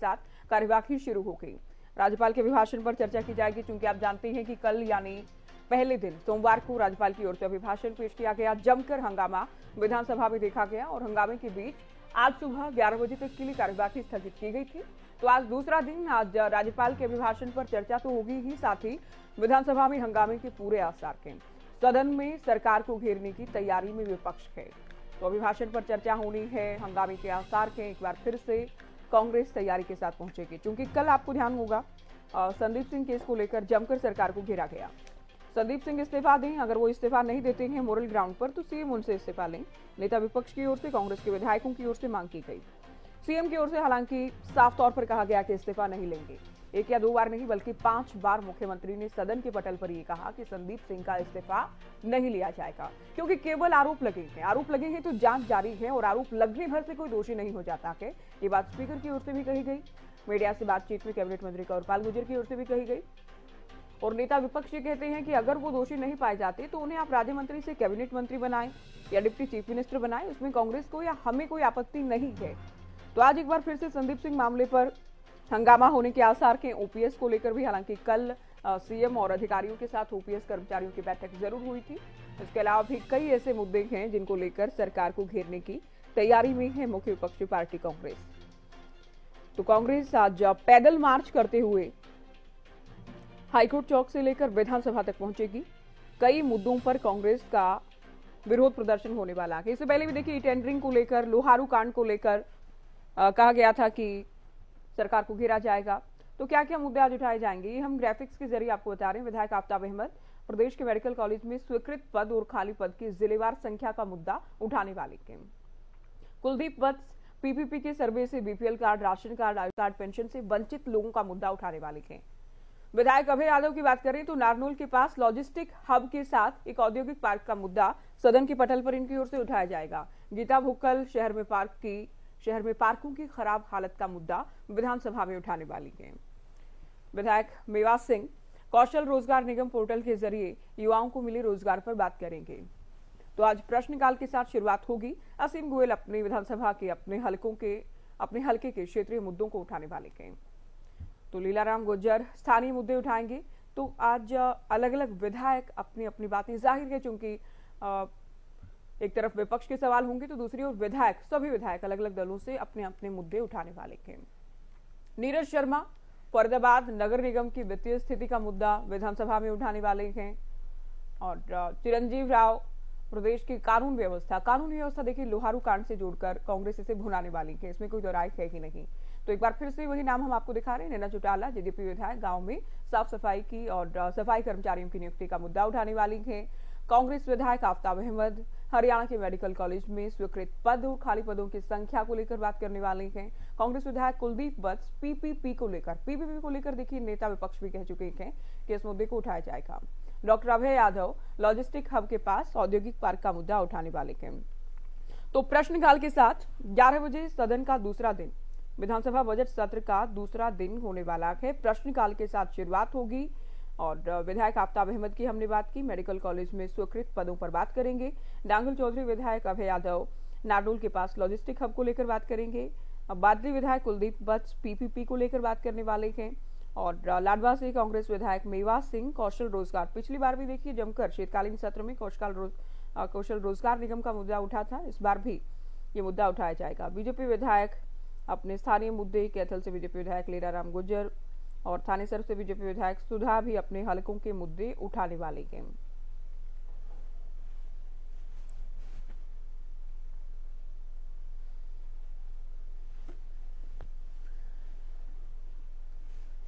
साथ कार्यवाही शुरू हो गई। राज्यपाल के अभिभाषण पर चर्चा की जाएगी, चूंकि आप जानते हैं कि कल यानी पहले दिन सोमवार को राज्यपाल की ओर से अभिभाषण पेश किया गया। जमकर हंगामा विधानसभा में देखा गया और हंगामे के बीच आज सुबह 11 बजे तक के लिए कार्यवाही स्थगित की गई थी। तो आज दूसरा दिन, आज राज्यपाल के अभिभाषण पर चर्चा तो होगी ही, साथ ही विधानसभा में हंगामे के पूरे आसार हैं। सदन में सरकार को घेरने की तैयारी में विपक्ष है, तो अभिभाषण पर चर्चा होनी है, हंगामे के आसार हैं। एक बार फिर से कांग्रेस तैयारी के साथ पहुंचेगी, क्योंकि कल आपको ध्यान होगा संदीप सिंह केस को लेकर जमकर सरकार को घेरा गया। संदीप सिंह इस्तीफा दें, अगर वो इस्तीफा नहीं देते हैं मोरल ग्राउंड पर, तो सीएम उनसे इस्तीफा लें। नेता विपक्ष की ओर से कांग्रेस के विधायकों की ओर से मांग की गई। सीएम की ओर से हालांकि साफ तौर पर कहा गया कि इस्तीफा नहीं लेंगे। एक या दो बार नहीं बल्कि 5 बार मुख्यमंत्री ने सदन के पटल पर यह कहा कि संदीप सिंह का इस्तीफा नहीं लिया जाएगा, क्योंकि केवल आरोप लगे हैं। आरोप लगे हैं तो जांच जारी है, और आरोप लगने भर से कोई दोषी नहीं हो जाता है। ये बात स्पीकर की ओर से भी कही गई। मीडिया से बातचीत में कैबिनेट मंत्री कंवरपाल गुर्जर की ओर से भी कही गई। और नेता विपक्ष ये कहते हैं कि अगर वो दोषी नहीं पाए जाते तो उन्हें आप राज्य मंत्री से कैबिनेट मंत्री बनाएं या डिप्टी चीफ मिनिस्टर बनाएं, उसमें कांग्रेस को या हमें कोई आपत्ति नहीं है। तो आज एक बार फिर से संदीप सिंह मामले पर हंगामा होने के आसार के। ओपीएस को लेकर भी हालांकि कल सीएम और अधिकारियों के साथ ओपीएस कर्मचारियों की बैठक जरूर हुई थी। इसके अलावा भी कई ऐसे मुद्दे हैं जिनको लेकर सरकार को घेरने की तैयारी में है मुख्य विपक्षी पार्टी कांग्रेस। तो कांग्रेस आज पैदल मार्च करते हुए हाईकोर्ट चौक से लेकर विधानसभा तक पहुंचेगी। कई मुद्दों पर कांग्रेस का विरोध प्रदर्शन होने वाला है। इससे पहले भी देखिए, टेंडरिंग को लेकर, लोहारू कांड को लेकर कहा गया था कि सरकार को घेरा जाएगा। तो क्या क्या मुद्दे आज उठाए जाएंगे, ये हम ग्राफिक्स के जरिए आपको बता रहे हैं। विधायक आफ्ताब अहमद प्रदेश के मेडिकल कॉलेज में स्वीकृत पद और खाली पद की जिलेवार संख्या का मुद्दा उठाने वाले हैं। कुलदीप वत्स पीपीपी के सर्वे से बीपीएल कार्ड, राशन कार्ड, आयु कार्ड, पेंशन से वंचित लोगों का मुद्दा उठाने वाले हैं। विधायक अभय यादव की बात करें तो नारनौल के पास लॉजिस्टिक हब के साथ एक औद्योगिक पार्क का मुद्दा सदन के पटल पर इनकी ओर से उठाया जाएगा। गीता भुक्कल शहर में पार्कों की खराब हालत का मुद्दा विधानसभा में उठाने वाली है। विधायक मेवा सिंह कौशल रोजगार निगम पोर्टल के जरिए युवाओं को मिले रोजगार पर बात करेंगे। तो आज प्रश्नकाल के साथ शुरुआत होगी। असीम गोयल अपने विधानसभा के अपने हलके के क्षेत्रीय मुद्दों को उठाने वाले हैं। तो लीलाराम गुर्जर स्थानीय मुद्दे उठाएंगे। तो आज अलग अलग विधायक अपनी अपनी बातें, जाहिर है चूंकि एक तरफ विपक्ष के सवाल होंगे तो दूसरी ओर सभी विधायक अलग अलग दलों से अपने अपने मुद्दे उठाने वाले हैं। नीरज शर्मा फरीदाबाद नगर निगम की वित्तीय स्थिति का मुद्दा विधानसभा में उठाने वाले हैं। और चिरंजीव राव प्रदेश की कानून व्यवस्था देखिए लोहारू कांड से जोड़कर कांग्रेस इसे भुनाने वाली है, इसमें कोई दो राय है ही नहीं। तो एक बार फिर से वही नाम हम आपको दिखा रहे हैं। नैना चौटाला जेडीपी विधायक गांव में साफ सफाई की और सफाई कर्मचारियों की नियुक्ति का मुद्दा उठाने वाली है। कांग्रेस विधायक आफ्ताब अहमद हरियाणा के मेडिकल कॉलेज में स्वीकृत पद और खाली पदों की संख्या को लेकर बात करने वाले हैं। कांग्रेस विधायक कुलदीप वत्स पीपीपी को लेकर देखिए नेता विपक्ष भी कह चुके हैं कि इस मुद्दे को उठाया जाएगा। डॉक्टर अभय यादव लॉजिस्टिक हब के पास औद्योगिक पार्क का मुद्दा उठाने वाले हैं। तो प्रश्नकाल के साथ 11 बजे सदन का दूसरा दिन, विधानसभा बजट सत्र का दूसरा दिन होने वाला है। प्रश्नकाल के साथ शुरुआत होगी और विधायक आफ्ताब अहमद की हमने बात की, मेडिकल कॉलेज में स्वीकृत पदों पर बात करेंगे। डांगल चौधरी विधायक अभय यादव नारनौल के पास लॉजिस्टिक हब को लेकर बात करेंगे। बादली विधायक कुलदीप वत्स पीपीपी को लेकर बात करने वाले हैं। और लाडवा से कांग्रेस विधायक मेवा सिंह कौशल रोजगार, पिछली बार भी देखिए जमकर शीतकालीन सत्र में कौशल रोजगार निगम का मुद्दा उठा था, इस बार भी ये मुद्दा उठाया जाएगा। बीजेपी विधायक अपने स्थानीय मुद्दे, कैथल से बीजेपी विधायक लीलाराम गुर्जर और थानेसर से बीजेपी विधायक सुधा भी अपने हलकों के मुद्दे उठाने वाले हैं।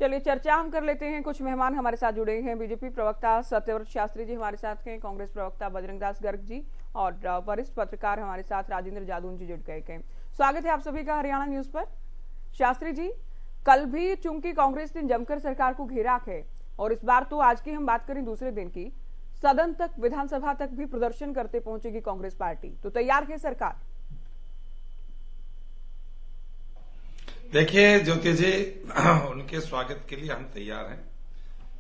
चलिए चर्चा हम कर लेते हैं। कुछ मेहमान हमारे साथ जुड़े हैं। बीजेपी प्रवक्ता सत्यव्रत शास्त्री जी हमारे साथ हैं, कांग्रेस प्रवक्ता बजरंगदास गर्ग जी और वरिष्ठ पत्रकार हमारे साथ राजेंद्र जादून जी जुड़ गए हैं। स्वागत है आप सभी का हरियाणा न्यूज पर। शास्त्री जी, कल भी चूंकि कांग्रेस ने जमकर सरकार को घेरा है और इस बार तो आज की हम बात करें दूसरे दिन की, सदन तक, विधानसभा तक भी प्रदर्शन करते पहुंचेगी कांग्रेस पार्टी, तो तैयार है सरकार? देखिए ज्योति जी, उनके स्वागत के लिए हम तैयार हैं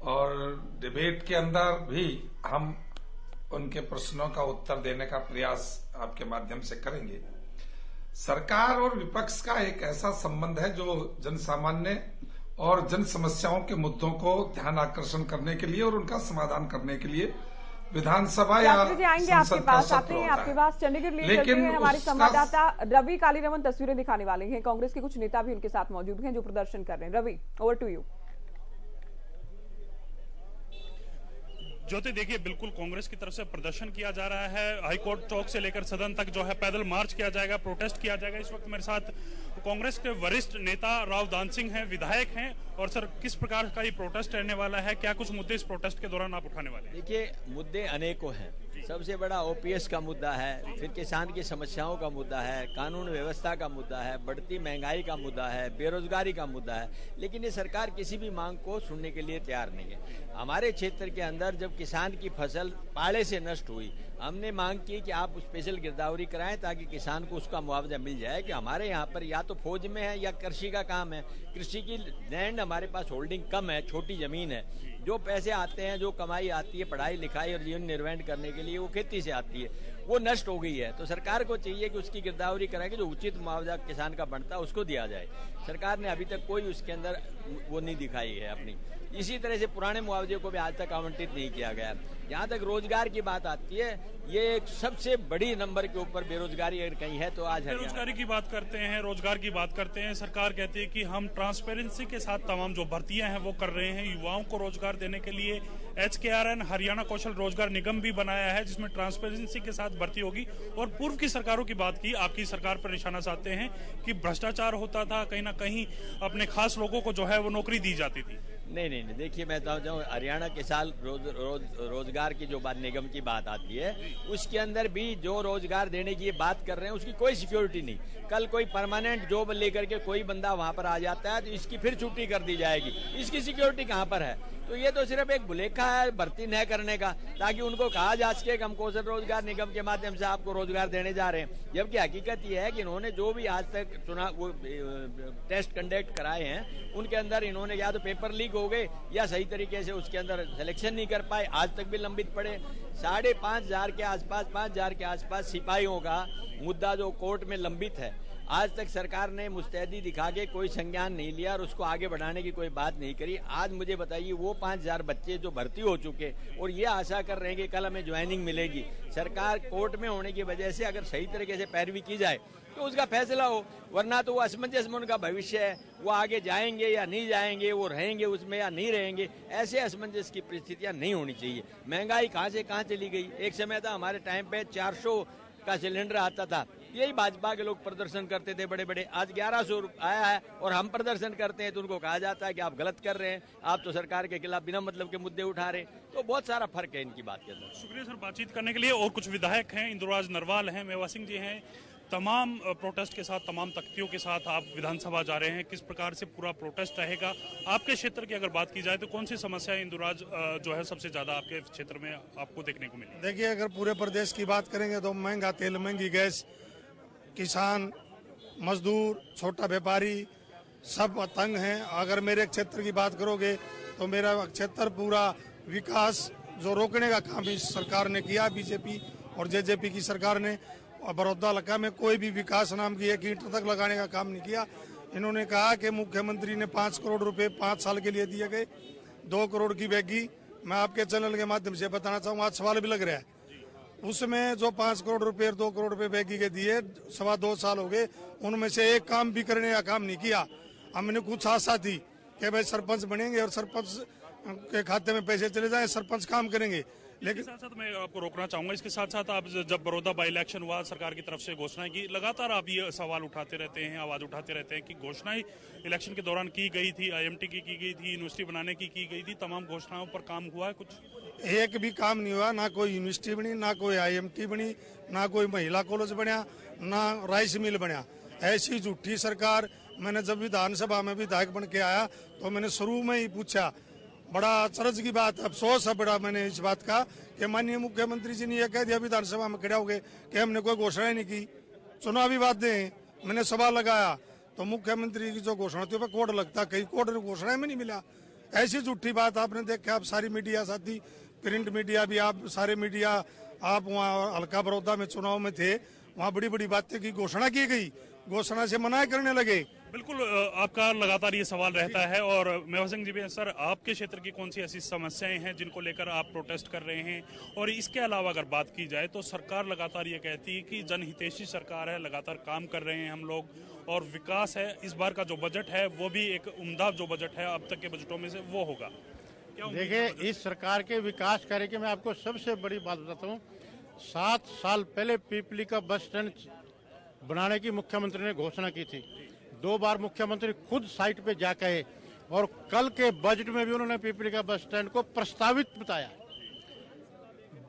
और डिबेट के अंदर भी हम उनके प्रश्नों का उत्तर देने का प्रयास आपके माध्यम से करेंगे। सरकार और विपक्ष का एक ऐसा संबंध है जो जन सामान्य और जन समस्याओं के मुद्दों को ध्यान आकर्षण करने के लिए और उनका समाधान करने के लिए विधानसभा या आएंगे आपके पास, आते हैं आपके पास, चंडीगढ़ लिए चलते हैं। हमारे संवाददाता रवि कालीरमन तस्वीरें दिखाने वाले हैं। कांग्रेस के कुछ नेता भी उनके साथ मौजूद हैं जो प्रदर्शन कर रहे हैं। Ravi, over to you. Jyoti, देखिए बिल्कुल कांग्रेस की तरफ से प्रदर्शन किया जा रहा है। हाईकोर्ट चौक से लेकर सदन तक जो है पैदल मार्च किया जाएगा, प्रोटेस्ट किया जाएगा। इस वक्त मेरे साथ कांग्रेस के वरिष्ठ नेता राव दान सिंह हैं, विधायक हैं। और सर, किस प्रकार का ये प्रोटेस्ट रहने वाला है? क्या कुछ मुद्दे इस प्रोटेस्ट के दौरान आप उठाने वाले हैं? देखिए, मुद्दे अनेकों हैं। सबसे बड़ा ओपीएस का मुद्दा है, फिर किसान की समस्याओं का मुद्दा है, कानून व्यवस्था का मुद्दा है, बढ़ती महंगाई का मुद्दा है, बेरोजगारी का मुद्दा है। लेकिन ये सरकार किसी भी मांग को सुनने के लिए तैयार नहीं है। हमारे क्षेत्र के अंदर जब किसान की फसल पाले से नष्ट हुई, हमने मांग की कि आप स्पेशल गिरदावरी कराएं ताकि किसान को उसका मुआवजा मिल जाए। कि हमारे यहाँ पर या तो फौज में है या कृषि का काम है, कृषि की लैंड हमारे पास होल्डिंग कम है, छोटी जमीन है। जो पैसे आते हैं, जो कमाई आती है पढ़ाई लिखाई और जीवन निर्वाह करने के लिए, वो खेती से आती है, वो नष्ट हो गई है। तो सरकार को चाहिए कि उसकी गिरदावरी कराएंगे, जो उचित मुआवजा किसान का बनता है उसको दिया जाए। सरकार ने अभी तक कोई उसके अंदर वो नहीं दिखाई है अपनी। इसी तरह से पुराने मुआवजे को भी आज तक आवंटित नहीं किया गया। जहाँ तक रोजगार की बात आती है, ये एक सबसे बड़ी नंबर के ऊपर बेरोजगारी अगर कहीं है तो आज बेरोजगारी की बात करते हैं, रोजगार की बात करते हैं। सरकार कहती है कि हम ट्रांसपेरेंसी के साथ तमाम जो भर्तियां हैं वो कर रहे हैं। युवाओं को रोजगार देने के लिए HKRN हरियाणा कौशल रोजगार निगम भी बनाया है, जिसमें ट्रांसपेरेंसी के साथ भर्ती होगी। और पूर्व की सरकारों की बात की, आपकी सरकार पर निशाना साधते हैं कि भ्रष्टाचार होता था, कहीं ना कहीं अपने खास लोगों को जो है वो नौकरी दी जाती थी। नहीं, देखिए, मैं बताऊँ जाऊँ, हरियाणा के साल रोजगार की जो बात निगम की बात आती है, उसके अंदर भी जो रोजगार देने की बात कर रहे हैं उसकी कोई सिक्योरिटी नहीं। कल कोई परमानेंट जॉब लेकर के कोई बंदा वहां पर आ जाता है तो इसकी फिर छुट्टी कर दी जाएगी। इसकी सिक्योरिटी कहां पर है? तो ये तो सिर्फ एक भुलेखा है भर्ती न करने का, ताकि उनको कहा जा सके कि हम कौशल रोजगार निगम के माध्यम से आपको रोजगार देने जा रहे हैं। जबकि हकीकत यह है कि इन्होंने जो भी आज तक चुनाव वो टेस्ट कंडक्ट कराए हैं, उनके अंदर इन्होंने या तो पेपर लीक हो गए या सही तरीके से उसके अंदर सिलेक्शन नहीं कर पाए, आज तक भी लंबित पड़े। 5,500 के आसपास 5,000 के आसपास सिपाहियों का मुद्दा जो कोर्ट में लंबित है, आज तक सरकार ने मुस्तैदी दिखा के कोई संज्ञान नहीं लिया और उसको आगे बढ़ाने की कोई बात नहीं करी। आज मुझे बताइए, वो 5,000 बच्चे जो भर्ती हो चुके और ये आशा कर रहे हैं कि कल हमें ज्वाइनिंग मिलेगी। सरकार कोर्ट में होने की वजह से अगर सही तरीके से पैरवी की जाए तो उसका फैसला हो, वरना तो वो असमंजस में उनका भविष्य है। वो आगे जाएंगे या नहीं जाएंगे, वो रहेंगे उसमें या नहीं रहेंगे, ऐसे असमंजस की परिस्थितियां नहीं होनी चाहिए। महंगाई कहां से कहां चली गई। एक समय था हमारे टाइम पे 400 का सिलेंडर आता था, यही भाजपा के लोग प्रदर्शन करते थे बड़े बड़े। आज 1100 आया है और हम प्रदर्शन करते हैं तो उनको कहा जाता है कि आप गलत कर रहे हैं, आप तो सरकार के खिलाफ बिना मतलब के मुद्दे उठा रहे हैं। तो बहुत सारा फर्क है इनकी बात के अंदर। शुक्रिया सर बातचीत करने के लिए। और कुछ विधायक हैं, इंदुराज नरवाल हैं, मेवा सिंह जी हैं। तमाम प्रोटेस्ट के साथ, तमाम तख्तियों के साथ आप विधानसभा जा रहे हैं। किस प्रकार से पूरा प्रोटेस्ट रहेगा? आपके क्षेत्र की अगर बात की जाए तो कौन सी समस्या इंदुराज जो है सबसे ज्यादा आपके क्षेत्र में आपको देखने को मिली? देखिए, अगर पूरे प्रदेश की बात करेंगे तो महंगा तेल, महंगी गैस, किसान, मजदूर, छोटा व्यापारी सब तंग हैं। अगर मेरे क्षेत्र की बात करोगे तो मेरा क्षेत्र पूरा विकास जो रोकने का काम इस सरकार ने किया, बीजेपी और जेजेपी की सरकार ने। बड़ौदा इलाका में कोई भी विकास नाम की एक ईंट तक लगाने का काम नहीं किया। इन्होंने कहा कि मुख्यमंत्री ने 5 करोड़ रुपए 5 साल के लिए दिए गए, 2 करोड़ की बैगी। मैं आपके चैनल के माध्यम से बताना चाहूँगा, आज सवाल भी लग रहा है, उसमें जो 5 करोड़ रुपए और 2 करोड़ रुपए बैगी के दिए, 2.25 साल हो गए, उनमें से एक काम भी करने का काम नहीं किया। हमने कुछ आशा थी कि भाई सरपंच बनेंगे और सरपंच के खाते में पैसे चले जाएं, सरपंच काम करेंगे। लेकिन साथ साथ मैं आपको रोकना चाहूंगा, इसके साथ साथ आप जब बड़ौदा बाई इलेक्शन हुआ, सरकार की तरफ से घोषणाएं की, लगातार आप ये सवाल उठाते रहते हैं, आवाज उठाते रहते हैं कि घोषणाएं इलेक्शन के दौरान की गई थी, IMT की गई थी, यूनिवर्सिटी बनाने की गई थी, तमाम घोषणाओं पर काम हुआ है कुछ? एक भी काम नहीं हुआ। ना कोई यूनिवर्सिटी बनी, ना कोई IMT बनी, ना कोई महिला कॉलेज बनया, ना राइस मिल बनया। ऐसी झूठी सरकार। मैंने जब विधानसभा में विधायक बन के आया तो मैंने शुरू में ही पूछा, बड़ा अचरज की बात, अफसोस है बड़ा मैंने इस बात का कि माननीय मुख्यमंत्री जी ने यह कह दिया विधानसभा में खड़े हो गए कि हमने कोई घोषणा नहीं की, चुनावी वादे। मैंने सवाल लगाया तो मुख्यमंत्री की जो घोषणा थी वह कोड लगता, कहीं कोड घोषणा में नहीं मिला। ऐसी झूठी बात आपने देखा। आप सारी मीडिया साथी, प्रिंट मीडिया भी, आप सारे मीडिया, आप वहाँ हल्का बड़ौदा में चुनाव में थे, वहाँ बड़ी बड़ी बातें की घोषणा की गई, घोषणा से मना करने लगे। बिल्कुल, आपका लगातार ये सवाल रहता है। और मेवा सिंह जी भी, सर आपके क्षेत्र की कौन सी ऐसी समस्याएं हैं जिनको लेकर आप प्रोटेस्ट कर रहे हैं? और इसके अलावा अगर बात की जाए तो सरकार लगातार ये कहती है कि जनहितैषी सरकार है, लगातार काम कर रहे हैं हम लोग और विकास है। इस बार का जो बजट है वो भी एक उम्दा जो बजट है अब तक के बजटों में से वो होगा। देखिए, इस सरकार के विकास कार्य की मैं आपको सबसे बड़ी बात बताता हूँ। 7 साल पहले पीपली का बस स्टैंड बनाने की मुख्यमंत्री ने घोषणा की थी। 2 बार मुख्यमंत्री खुद साइट पे जाके आए और कल के बजट में भी उन्होंने पीपली का बस स्टैंड को प्रस्तावित बताया।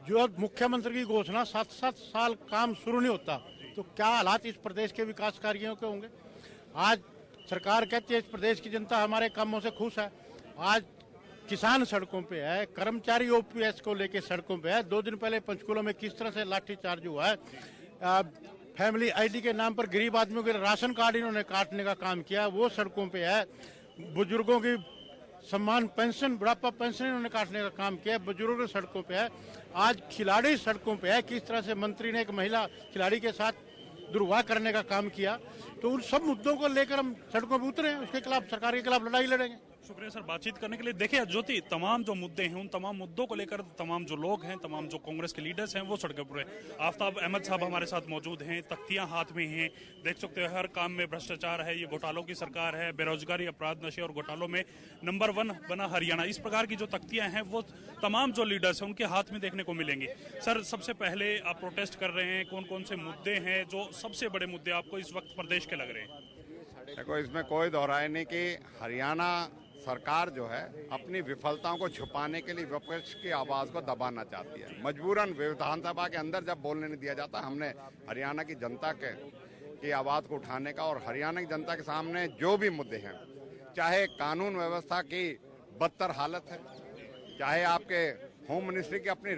जो मुख्यमंत्री की घोषणा 7-7 साल काम शुरू नहीं होता तो क्या हालात इस प्रदेश के विकास कार्यों के होंगे। आज सरकार कहती है इस प्रदेश की जनता हमारे कामों से खुश है। आज किसान सड़कों पे है, कर्मचारी ओपीएस को लेके सड़कों पे है। 2 दिन पहले पंचकुला में किस तरह से लाठीचार्ज हुआ है। फैमिली आईडी के नाम पर गरीब आदमियों के राशन कार्ड इन्होंने काटने का काम किया, वो सड़कों पे है। बुजुर्गों की सम्मान पेंशन, बुढ़ापा पेंशन इन्होंने काटने का काम किया, बुजुर्ग सड़कों पे है। आज खिलाड़ी सड़कों पे है, किस तरह से मंत्री ने एक महिला खिलाड़ी के साथ दुर्व्यवहार करने का काम किया। तो उन सब मुद्दों को लेकर हम सड़कों पर उतरे हैं, उसके खिलाफ, सरकार के खिलाफ लड़ाई लड़ेंगे। शुक्रिया सर बातचीत करने के लिए। देखिए ज्योति, तमाम जो मुद्दे हैं उन तमाम मुद्दों को लेकर तमाम जो लोग हैं, तमाम जो कांग्रेस के लीडर्स हैं वो सड़कों पर हैं। आफ्ताब अहमद साहब हमारे साथ मौजूद हैं, तख्तियां हाथ में हैं, देख सकते हो हर काम में भ्रष्टाचार है, ये घोटालों की सरकार है, बेरोजगारी, अपराध, नशे और घोटालों में नंबर 1 बना हरियाणा। इस प्रकार की जो तख्तियां हैं वो तमाम जो लीडर्स हैं उनके हाथ में देखने को मिलेंगी। सर सबसे पहले आप प्रोटेस्ट कर रहे हैं, कौन कौन से मुद्दे हैं जो सबसे बड़े मुद्दे आपको इस वक्त प्रदेश के लग रहे हैं? देखो, इसमें कोई दोहराई नहीं कि हरियाणा सरकार जो है अपनी विफलताओं को छुपाने के लिए विपक्ष की आवाज को दबाना चाहती है। मजबूरन विधानसभा के अंदर जब बोलने नहीं दिया जाता, हमने हरियाणा की जनता की आवाज को उठाने का और हरियाणा की जनता के सामने जो भी मुद्दे हैं, चाहे कानून व्यवस्था की बदतर हालत है, चाहे आपके होम मिनिस्ट्री की अपनी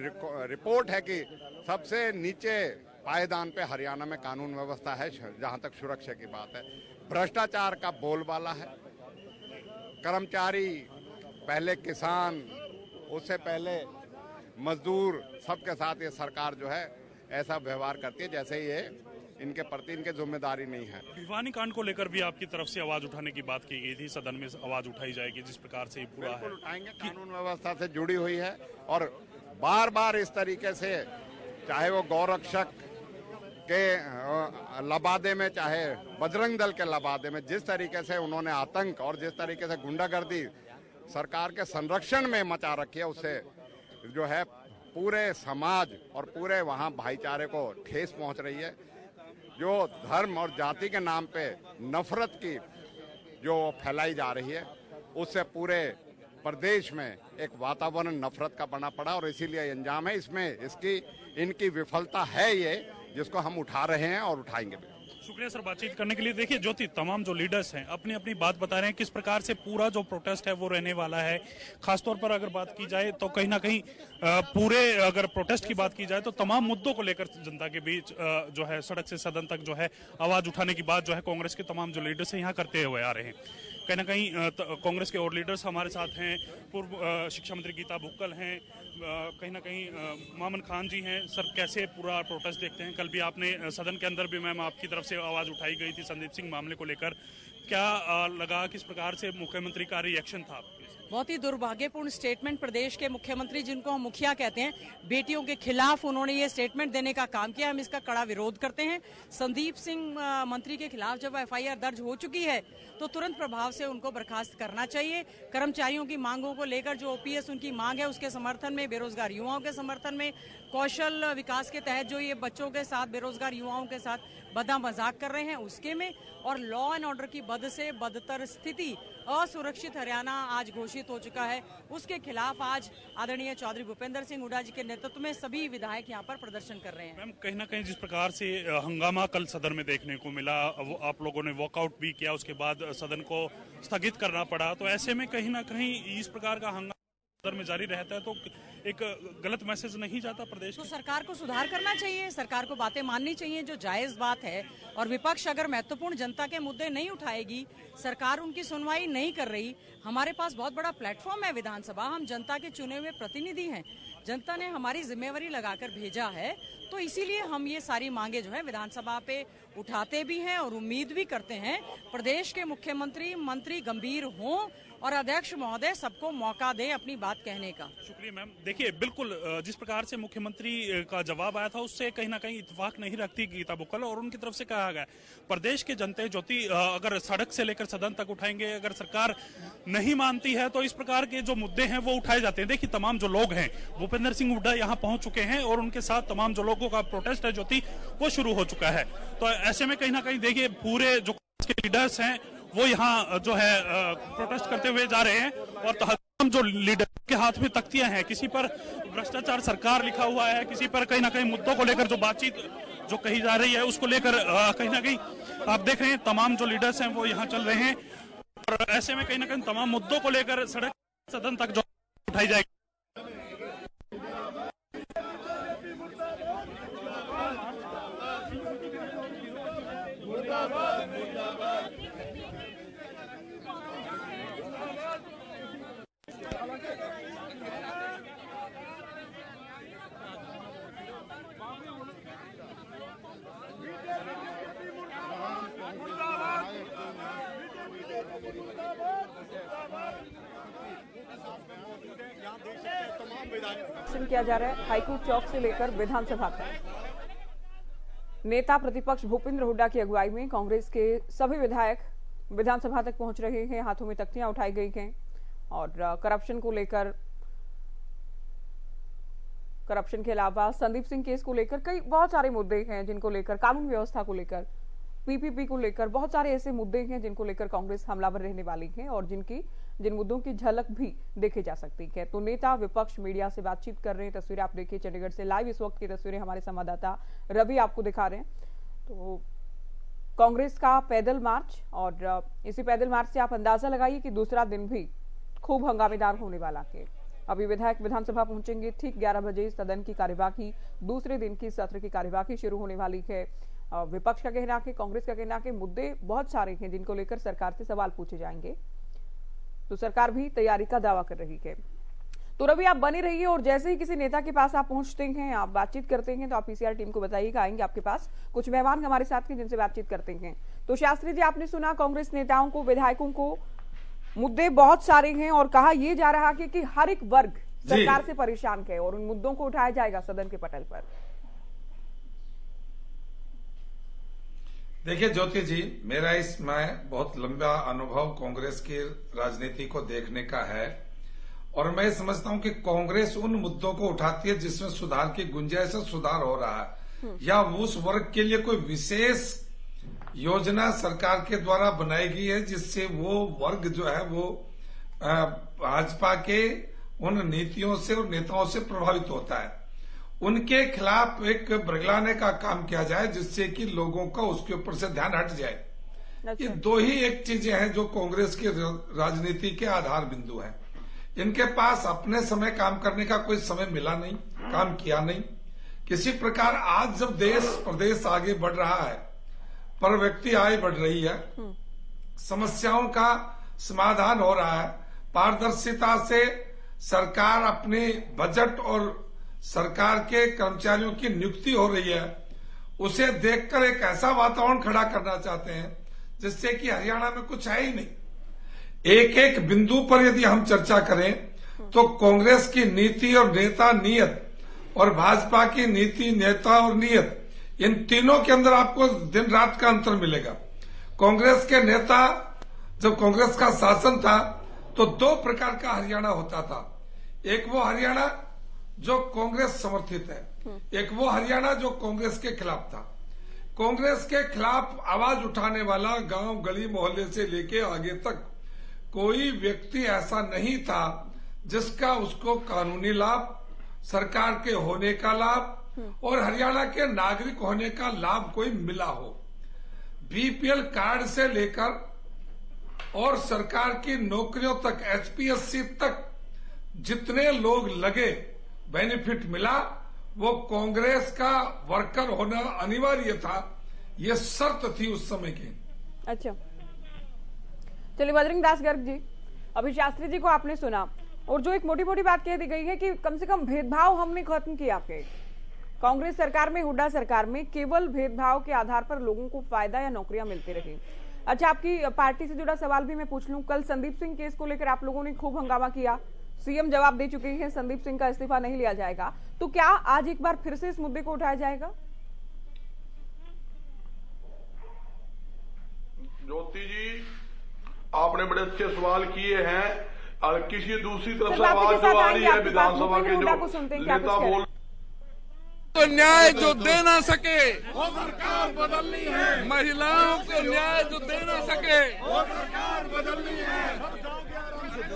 रिपोर्ट है कि सबसे नीचे पायदान पे हरियाणा में कानून व्यवस्था है जहां तक सुरक्षा की बात है, भ्रष्टाचार का बोलबाला है, कर्मचारी, पहले किसान, उससे पहले मजदूर, सबके साथ ये सरकार जो है ऐसा व्यवहार करती है जैसे ये इनके प्रति इनके जिम्मेदारी नहीं है। भिवानी कांड को लेकर भी आपकी तरफ से आवाज उठाने की बात की गई थी, सदन में आवाज उठाई जाएगी जिस प्रकार से पूरा है। उठाएंगे, कानून व्यवस्था से जुड़ी हुई है और बार बार इस तरीके से, चाहे वो गौरक्षक के लबादे में, चाहे बजरंग दल के लबादे में, जिस तरीके से उन्होंने आतंक और जिस तरीके से गुंडागर्दी सरकार के संरक्षण में मचा रखी है, उससे जो है पूरे समाज और पूरे वहाँ भाईचारे को ठेस पहुँच रही है। जो धर्म और जाति के नाम पे नफरत की जो फैलाई जा रही है, उससे पूरे प्रदेश में एक वातावरण नफरत का बना पड़ा और इसीलिए अंजाम है। इसमें इसकी इनकी विफलता है ये, जिसको हम उठा रहे हैं और उठाएंगे भी। शुक्रिया सर बातचीत करने के लिए। देखिए ज्योति, तमाम जो लीडर्स हैं अपनी अपनी बात बता रहे हैं किस प्रकार से पूरा जो प्रोटेस्ट है वो रहने वाला है। खासतौर पर अगर बात की जाए तो कहीं ना कहीं पूरे अगर प्रोटेस्ट की बात की जाए तो तमाम मुद्दों को लेकर जनता के बीच जो है सड़क से सदन तक जो है आवाज उठाने की बात जो है कांग्रेस के तमाम जो लीडर्स हैं यहाँ करते हुए आ रहे हैं। कहीं ना कहीं कांग्रेस के और लीडर्स हमारे साथ हैं, पूर्व शिक्षा मंत्री गीता भुक्कल हैं, कहीं ना कहीं मामन खान जी हैं। सर कैसे पूरा प्रोटेस्ट देखते हैं? कल भी आपने सदन के अंदर भी मैम आपकी तरफ से आवाज उठाई गई थी संदीप सिंह मामले को लेकर, क्या लगा, किस प्रकार से मुख्यमंत्री का रिएक्शन था? बहुत ही दुर्भाग्यपूर्ण स्टेटमेंट प्रदेश के मुख्यमंत्री, जिनको हम मुखिया कहते हैं, बेटियों के खिलाफ उन्होंने ये स्टेटमेंट देने का काम किया। हम इसका कड़ा विरोध करते हैं। संदीप सिंह मंत्री के खिलाफ जब एफआईआर दर्ज हो चुकी है तो तुरंत प्रभाव से उनको बर्खास्त करना चाहिए। कर्मचारियों की मांगों को लेकर जो ओपीएस उनकी मांग है उसके समर्थन में, बेरोजगार युवाओं के समर्थन में, कौशल विकास के तहत जो ये बच्चों के साथ, बेरोजगार युवाओं के साथ बदा मजाक कर रहे हैं उसके में, और लॉ एंड ऑर्डर की बद से बदतर स्थिति, असुरक्षित हरियाणा आज घोषित हो चुका है, उसके खिलाफ आज आदरणीय चौधरी भूपेंद्र सिंह हुड्डा जी के नेतृत्व में सभी विधायक यहाँ पर प्रदर्शन कर रहे हैं। मैम कहीं ना कहीं जिस प्रकार से हंगामा कल सदन में देखने को मिला, आप लोगों ने वॉकआउट भी किया, उसके बाद सदन को स्थगित करना पड़ा, तो ऐसे में कहीं ना कहीं इस प्रकार का हंगामा सदन में जारी रहता है तो एक गलत मैसेज नहीं जाता प्रदेश तो सरकार को सुधार करना चाहिए, सरकार को बातें माननी चाहिए जो जायज बात है। और विपक्ष अगर महत्वपूर्ण जनता के मुद्दे नहीं उठाएगी, सरकार उनकी सुनवाई नहीं कर रही, हमारे पास बहुत बड़ा प्लेटफॉर्म है विधानसभा, हम जनता के चुने हुए प्रतिनिधि हैं, जनता ने हमारी जिम्मेवारी लगाकर भेजा है, तो इसीलिए हम ये सारी मांगे जो है विधानसभा पे उठाते भी हैं और उम्मीद भी करते हैं प्रदेश के मुख्यमंत्री मंत्री गंभीर हों और अध्यक्ष महोदय सबको मौका दे अपनी बात कहने का। शुक्रिया मैम। देखिए बिल्कुल जिस प्रकार से मुख्यमंत्री का जवाब आया था उससे कहीं ना कहीं इत्तेफाक नहीं रखती गीता बुक्कल, और उनकी तरफ से कहा गया प्रदेश के जनता ज्योति अगर सड़क से लेकर सदन तक उठाएंगे, अगर सरकार नहीं मानती है तो इस प्रकार के जो मुद्दे हैं वो उठाए जाते हैं। देखिए तमाम जो लोग हैं, भूपेंद्र सिंह हुड्डा यहाँ पहुंच चुके हैं और उनके साथ तमाम जो लोगों का प्रोटेस्ट है ज्योति वो शुरू हो चुका है। तो ऐसे में कहीं ना कहीं देखिए पूरे जो लीडर्स हैं वो यहाँ जो है प्रोटेस्ट करते हुए जा रहे हैं और तमाम जो लीडर के हाथ में तख्तियां हैं, किसी पर भ्रष्टाचार सरकार लिखा हुआ है, किसी पर कहीं ना कहीं मुद्दों को लेकर जो बातचीत जो कही जा रही है उसको लेकर कहीं ना कहीं आप देख रहे हैं तमाम जो लीडर्स हैं वो यहाँ चल रहे हैं और ऐसे में कहीं ना कहीं तमाम मुद्दों को लेकर सड़क सदन तक जो उठाई जाएगी। किया जा रहा है हाईकोर्ट चौक से लेकर विधानसभा तक। नेता प्रतिपक्ष भूपेंद्र हुड्डा की अगुवाई में कांग्रेस के सभी विधायक विधानसभा तक पहुंच रहे हैं, हाथों में तख्तियां उठाई गई हैं और करप्शन को लेकर, करप्शन के अलावा संदीप सिंह केस को लेकर कई बहुत सारे मुद्दे हैं जिनको लेकर, कानून व्यवस्था को लेकर, पीपीपी को लेकर बहुत सारे ऐसे मुद्दे हैं जिनको लेकर कांग्रेस हमलावर रहने वाली है और जिन मुद्दों की झलक भी देखी जा सकती है। तो नेता विपक्ष मीडिया से बातचीत कर रहे हैं। तस्वीरें आप देखिए चंडीगढ़ से लाइव इस वक्त की तस्वीरें हमारे संवाददाता रवि आपको दिखा रहे हैं। तो कांग्रेस का पैदल मार्च और इसी पैदल मार्च से आप अंदाजा लगाइए कि दूसरा दिन भी खूब हंगामेदार होने वाला है। अभी विधायक विधानसभा पहुंचेंगे, ठीक 11 बजे सदन की कार्यवाही, दूसरे दिन की सत्र की कार्यवाही शुरू होने वाली है। विपक्ष का कहना है, कांग्रेस का कहना है मुद्दे बहुत सारे हैं जिनको लेकर सरकार से सवाल पूछे जाएंगे। तो सरकार भी तैयारी का दावा कर रही है। तो रवि आप बने रहिए और जैसे ही किसी नेता के पास आप पहुंचते हैं, आप बातचीत करते हैं तो आप पीसीआर टीम को बताइएगा, आएंगे आपके पास कुछ मेहमान हमारे साथ हैं जिनसे बातचीत करते हैं। तो शास्त्री जी, आपने सुना कांग्रेस नेताओं को, विधायकों को, मुद्दे बहुत सारे हैं और कहा यह जा रहा है कि हर एक वर्ग सरकार से परेशान है और उन मुद्दों को उठाया जाएगा सदन के पटल पर। देखिए ज्योति जी, मेरा इसमें बहुत लंबा अनुभव कांग्रेस की राजनीति को देखने का है और मैं समझता हूं कि कांग्रेस उन मुद्दों को उठाती है जिसमें सुधार की गुंजाइश है, सुधार हो रहा है, या उस वर्ग के लिए कोई विशेष योजना सरकार के द्वारा बनाई गई है जिससे वो वर्ग जो है वो भाजपा के उन नीतियों से और नेताओं से प्रभावित होता है। उनके खिलाफ एक बरगलाने का काम किया जाए जिससे कि लोगों का उसके ऊपर से ध्यान हट जाए। ये दो ही एक चीजें हैं जो कांग्रेस की राजनीति के आधार बिंदु हैं। इनके पास अपने समय काम करने का कोई समय मिला नहीं, काम किया नहीं किसी प्रकार। आज जब देश प्रदेश आगे बढ़ रहा है, पर व्यक्ति आय बढ़ रही है, समस्याओं का समाधान हो रहा है, पारदर्शिता से सरकार अपने बजट और सरकार के कर्मचारियों की नियुक्ति हो रही है, उसे देखकर एक ऐसा वातावरण खड़ा करना चाहते हैं जिससे कि हरियाणा में कुछ है ही नहीं। एक एक बिंदु पर यदि हम चर्चा करें तो कांग्रेस की नीति और नेता नीयत और भाजपा की नीति, नेता और नीयत, इन तीनों के अंदर आपको दिन रात का अंतर मिलेगा। कांग्रेस के नेता, जब कांग्रेस का शासन था तो दो प्रकार का हरियाणा होता था। एक वो हरियाणा जो कांग्रेस समर्थित है, एक वो हरियाणा जो कांग्रेस के खिलाफ था। कांग्रेस के खिलाफ आवाज उठाने वाला गांव गली मोहल्ले से लेके आगे तक कोई व्यक्ति ऐसा नहीं था जिसका उसको कानूनी लाभ, सरकार के होने का लाभ और हरियाणा के नागरिक होने का लाभ कोई मिला हो। बीपीएल कार्ड से लेकर और सरकार की नौकरियों तक, एचपीएससी तक जितने लोग लगे, बेनिफिट मिला, वो कांग्रेस का वर्कर होना अनिवार्य था, ये शर्त थी उस समय की। अच्छा, चलिए बजरंग दास गर्ग जी, अभी शास्त्री जी को आपने सुना और जो एक मोटी मोटी बात कह दी गई है कि कम से कम भेदभाव हमने खत्म किया। कांग्रेस सरकार में, हुड्डा सरकार में केवल भेदभाव के आधार पर लोगों को फायदा या नौकरियां मिलती रही। अच्छा, आपकी पार्टी से जुड़ा सवाल भी मैं पूछ लूं। कल संदीप सिंह केस को लेकर आप लोगों ने खूब हंगामा किया, सीएम जवाब दे चुके हैं, संदीप सिंह का इस्तीफा नहीं लिया जाएगा, तो क्या आज एक बार फिर से इस मुद्दे को उठाया जाएगा? ज्योति जी, आपने बड़े अच्छे सवाल किए हैं और किसी दूसरी तरफ से आवाज जो आ रही है विधानसभा के जो नेता बोल तो न्याय जो दे ना सके वो सरकार बदलनी है, महिलाओं को न्याय जो दे ना सके वो सरकार बदलनी है।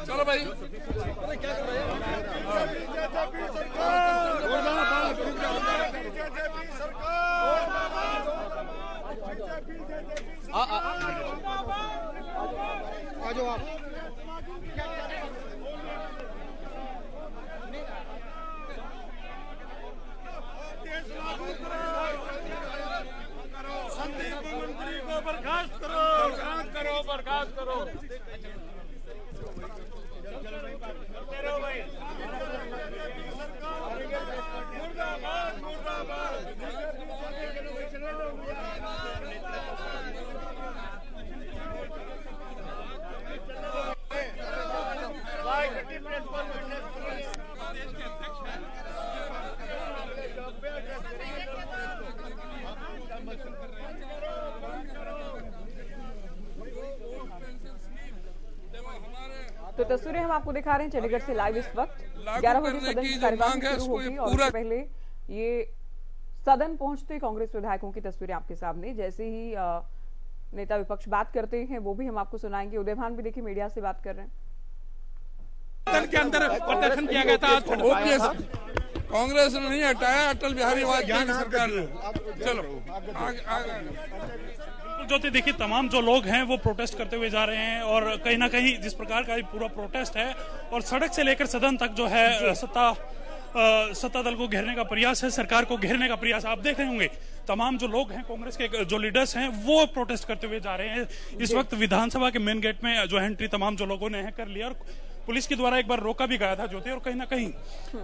चलो भाई, आ जाओ आप। संदीप मंत्री को बर्खास्त करो, बर्खास्त करो। मुर्दाबाद, मुर्दाबाद। तो तस्वीरें हम आपको दिखा रहे हैं चंडीगढ़ से लाइव। इस वक्त 11 बजे सदन की कार्यवाही शुरू होगी और उससे पहले ये सदन पहुंचते कांग्रेस विधायकों की तस्वीरें आपके सामने। जैसे ही नेता विपक्ष बात करते हैं वो भी हम आपको सुनाएंगे। उदयभान भी देखिए मीडिया से बात कर रहे हैं। सदन के अंदर प्रदर्शन किया गया था, कांग्रेस ने नहीं हटाया, अटल बिहारी वाजपेयी की सरकार ने। चलो आगे। ज्योति, देखिए तमाम जो लोग हैं वो प्रोटेस्ट करते हुए जा रहे हैं और कहीं ना कहीं जिस प्रकार का पूरा प्रोटेस्ट है और सड़क से लेकर सदन तक जो है सत्ता दल को घेरने का प्रयास है, सरकार को घेरने का प्रयास। आप देख रहे होंगे तमाम जो लोग हैं, कांग्रेस के जो लीडर्स हैं वो प्रोटेस्ट करते हुए जा रहे हैं। इस वक्त विधानसभा के मेन गेट में जो एंट्री तमाम जो लोगों ने कर लिया और पुलिस के द्वारा एक बार रोका भी गया था ज्योति, और कहीं ना कहीं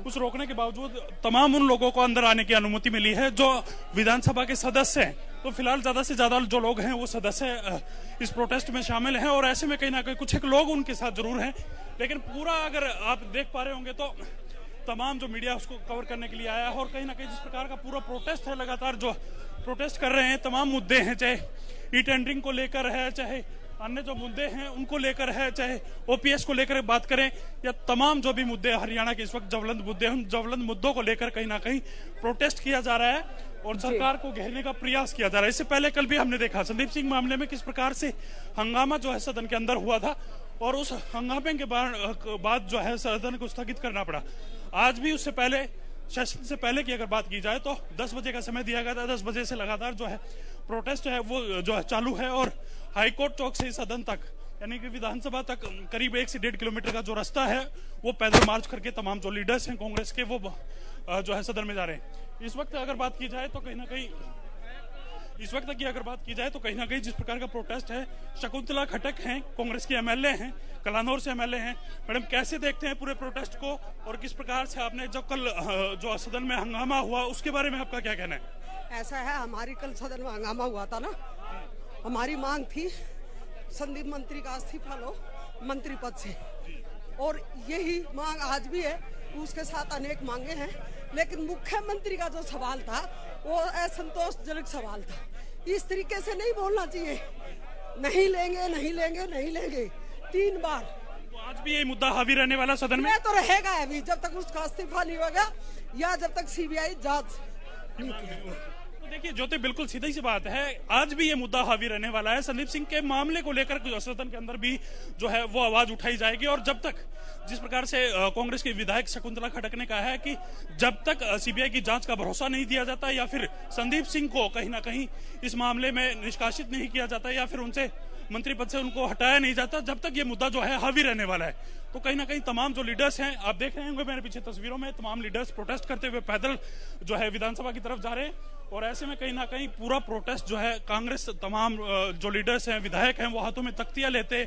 उस रोकने के बावजूद तमाम उन लोगों को अंदर आने की अनुमति मिली है जो विधानसभा के सदस्य हैं। तो फिलहाल ज्यादा से ज्यादा जो लोग हैं वो सदस्य इस प्रोटेस्ट में शामिल हैं और ऐसे में कहीं ना कहीं कुछ एक लोग उनके साथ जरूर हैं, लेकिन पूरा अगर आप देख पा रहे होंगे तो तमाम जो मीडिया उसको कवर करने के लिए आया है और कहीं ना कहीं जिस प्रकार का पूरा प्रोटेस्ट है, लगातार जो प्रोटेस्ट कर रहे हैं, तमाम मुद्दे हैं, चाहे ई टेंडरिंग को लेकर है, चाहे अन्य जो मुद्दे हैं उनको लेकर है, चाहे ओपीएस को लेकर बात करें या तमाम जो भी मुद्दे हरियाणा के इस वक्त ज्वलंत मुद्दे हैं, ज्वलंत मुद्दों को लेकर कहीं ना कहीं प्रोटेस्ट किया जा रहा है और सरकार को घेरने का प्रयास किया जा रहा है। इससे पहले कल भी हमने देखा संदीप सिंह मामले में किस प्रकार से हंगामा जो है सदन के अंदर हुआ था और उस हंगामे के बाद जो है सदन को स्थगित करना पड़ा। आज भी उससे पहले, सेशन से पहले की अगर बात की जाए तो 10 बजे का समय दिया गया था। 10 बजे से लगातार जो है प्रोटेस्ट है वो जो है चालू है और हाईकोर्ट चौक से सदन तक यानी कि विधानसभा तक करीब 1 से 1.5 किलोमीटर का जो रास्ता है वो पैदल मार्च करके तमाम जो लीडर्स हैं कांग्रेस के वो जो है सदन में जा रहे हैं। इस वक्त अगर बात की जाए तो कहीं ना कहीं जिस प्रकार का प्रोटेस्ट है, शकुंतला खटक हैं, कांग्रेस की एमएलए हैं, कलानौर से एमएलए हैं। मैडम, कैसे देखते हैं पूरे प्रोटेस्ट को और किस प्रकार से आपने जो कल जो सदन में हंगामा हुआ उसके बारे में आपका क्या कहना है? ऐसा है, हमारी कल सदन में हंगामा हुआ था ना, हमारी मांग थी संदीप मंत्री का इस्तीफा लो मंत्री पद से और यही मांग आज भी है। उसके साथ अनेक मांगे हैं, लेकिन मुख्यमंत्री का जो सवाल था वो असंतोषजनक सवाल था। इस तरीके से नहीं बोलना चाहिए, नहीं लेंगे नहीं लेंगे नहीं लेंगे 3 बार। तो आज भी ये मुद्दा हावी रहने वाला सदन में तो रहेगा अभी, जब तक उसका इस्तीफा नहीं होगा या जब तक सीबीआई जांच नहीं करेगी। देखिए ज्योति, बिल्कुल सीधी सी बात है, आज भी ये मुद्दा हावी रहने वाला है। संदीप सिंह के मामले को लेकर सदन के अंदर भी जो है वो आवाज उठाई जाएगी और जब तक जिस प्रकार से कांग्रेस के विधायक शकुंतला खटक ने कहा है कि जब तक सीबीआई की जांच का भरोसा नहीं दिया जाता या फिर संदीप सिंह को कहीं ना कहीं इस मामले में निष्कासित नहीं किया जाता या फिर उनसे मंत्री पद से उनको हटाया नहीं जाता, जब तक ये मुद्दा जो है हावी रहने वाला है। तो कहीं ना कहीं तमाम जो लीडर्स हैं, आप देख रहे होंगे मेरे पीछे तस्वीरों में, तमाम लीडर्स प्रोटेस्ट करते हुए पैदल जो है विधानसभा की तरफ जा रहे हैं और ऐसे में कहीं ना कहीं पूरा प्रोटेस्ट जो है कांग्रेस तमाम जो लीडर्स हैं, विधायक हैं, वो हाथों में तख्तियां लेते